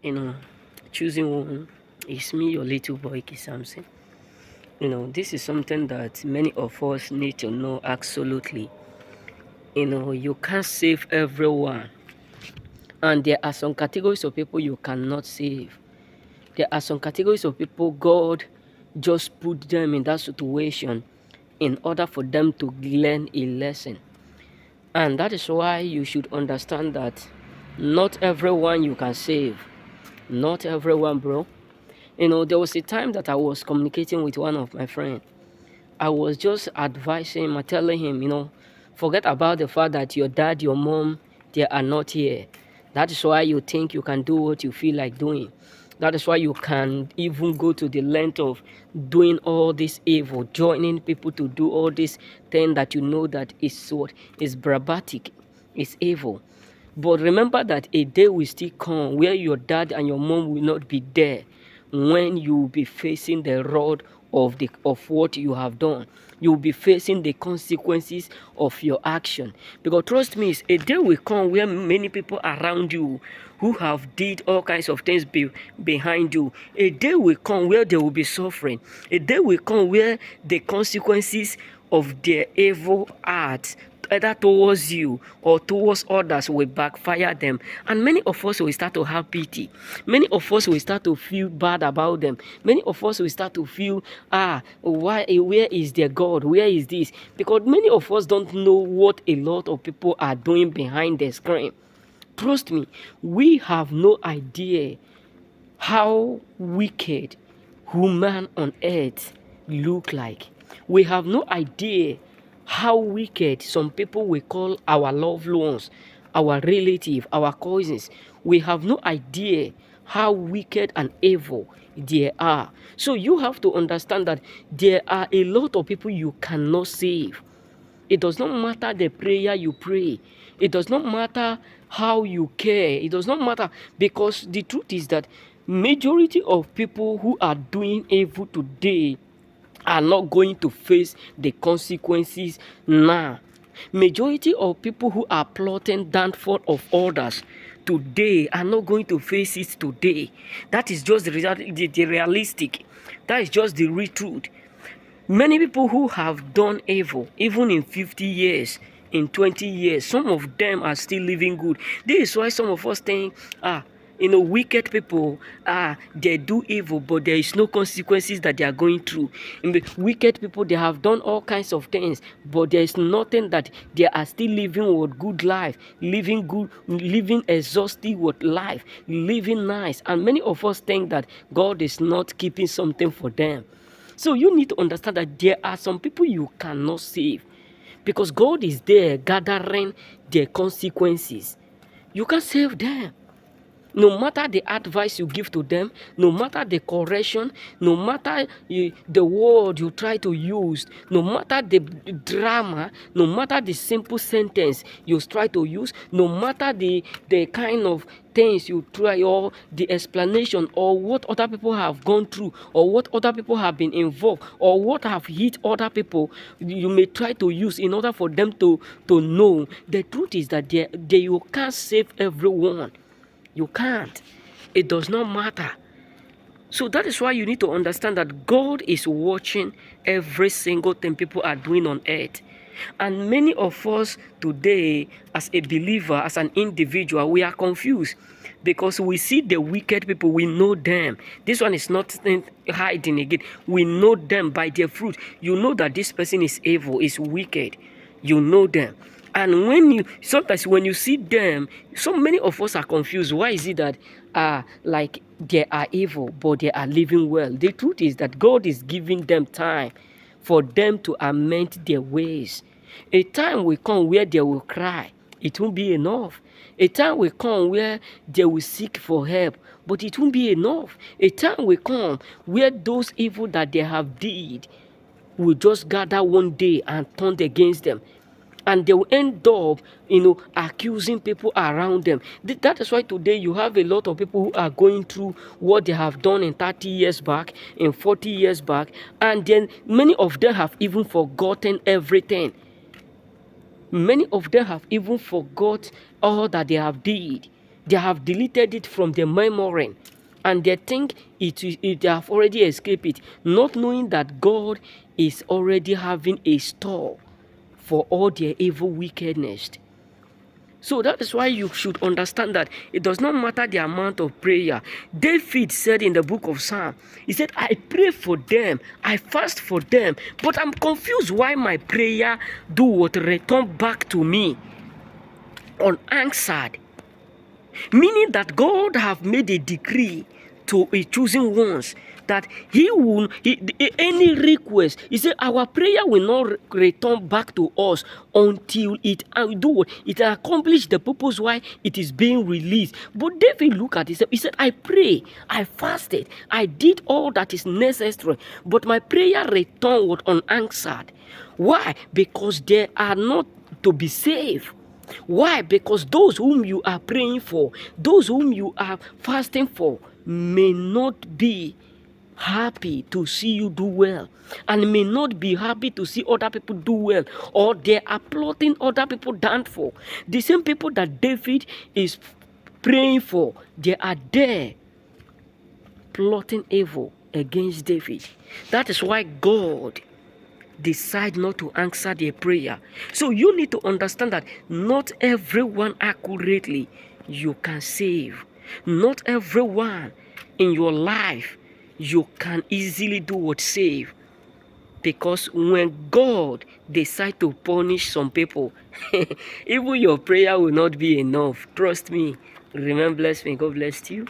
you know, choosing one is me, your little boy, Samson. This is something that many of us need to know absolutely. You can't save everyone, and there are some categories of people you cannot save. There are some categories of people God just put them in that situation in order for them to learn a lesson. And that is why you should understand that not everyone you can save. Not everyone, bro. There was a time that I was communicating with one of my friends. I was just advising him, telling him, forget about the fact that your dad, your mom, they are not here. That is why you think you can do what you feel like doing. That is why you can even go to the length of doing all this evil, joining people to do all this thing that you know that is what is barbatic, is evil. But remember that a day will still come where your dad and your mom will not be there when you will be facing the rod of what you have done. You will be facing the consequences of your action. Because trust me, a day will come where many people around you who have did all kinds of things behind you. A day will come where they will be suffering. A day will come where the consequences of their evil acts either towards you or towards others will backfire them, and many of us will start to have pity. Many of us will start to feel bad about them. Many of us will start to feel, where is their God, where is this? Because many of us don't know what a lot of people are doing behind the screen. Trust me, we have no idea how wicked human on earth look like. We have no idea how wicked some people will call our loved ones, our relative, our cousins. We have no idea how wicked and evil they are. So you have to understand that there are a lot of people you cannot save. It does not matter the prayer you pray. It does not matter how you care. It does not matter, because the truth is that majority of people who are doing evil today are not going to face the consequences now. Majority of people who are plotting downfall of others today are not going to face it today. That is just the realistic. That is just the real truth. Many people who have done evil, even in 50 years, in 20 years, some of them are still living good. This is why some of us think, wicked people, they do evil, but there is no consequences that they are going through. In the wicked people, they have done all kinds of things, but there is nothing that they are still living with good life, living good, living exhaustive with life, living nice. And many of us think that God is not keeping something for them. So you need to understand that there are some people you cannot save, because God is there gathering their consequences. You can't save them. No matter the advice you give to them, no matter the correction, no matter the word you try to use, no matter the drama, no matter the simple sentence you try to use, no matter the kind of things you try, or the explanation, or what other people have gone through, or what other people have been involved, or what have hit other people, you may try to use in order for them to know. The truth is that you can't save everyone. You can't. It does not matter. So that is why you need to understand that God is watching every single thing people are doing on earth. And many of us today, as a believer, as an individual, we are confused, because we see the wicked people, we know them. This one is not hiding again. We know them by their fruit. You know that this person is evil, is wicked. You know them. And sometimes when you see them, so many of us are confused. Why is it that like they are evil, but they are living well? The truth is that God is giving them time for them to amend their ways. A time will come where they will cry. It won't be enough. A time will come where they will seek for help, but it won't be enough. A time will come where those evil that they have did will just gather one day and turn against them, and they will end up, accusing people around them. That is why today you have a lot of people who are going through what they have done in 30 years back, in 40 years back, and then many of them have even forgotten everything. Many of them have even forgot all that they have did. They have deleted it from their memory, and they think it have already escaped it, not knowing that God is already having a store for all their evil wickedness. So that is why you should understand that it does not matter the amount of prayer. David said in the book of Psalm, he said, I pray for them, I fast for them, but I'm confused why my prayer do what return back to me unanswered. Meaning that God have made a decree to a chosen ones that any request, he said our prayer will not return back to us until it accomplish the purpose why it is being released. But David look at it, he said, I pray, I fasted, I did all that is necessary, but my prayer returned unanswered. Why? Because they are not to be saved. Why? Because those whom you are praying for, those whom you are fasting for, may not be happy to see you do well, and may not be happy to see other people do well, or they are plotting other people down for. The same people that David is praying for, they are there plotting evil against David. That is why God decide not to answer their prayer. So you need to understand that not everyone accurately you can save. Not everyone in your life you can easily do what save. Because when God decide to punish some people, even your prayer will not be enough. Trust me. Remain blessed. May God bless you.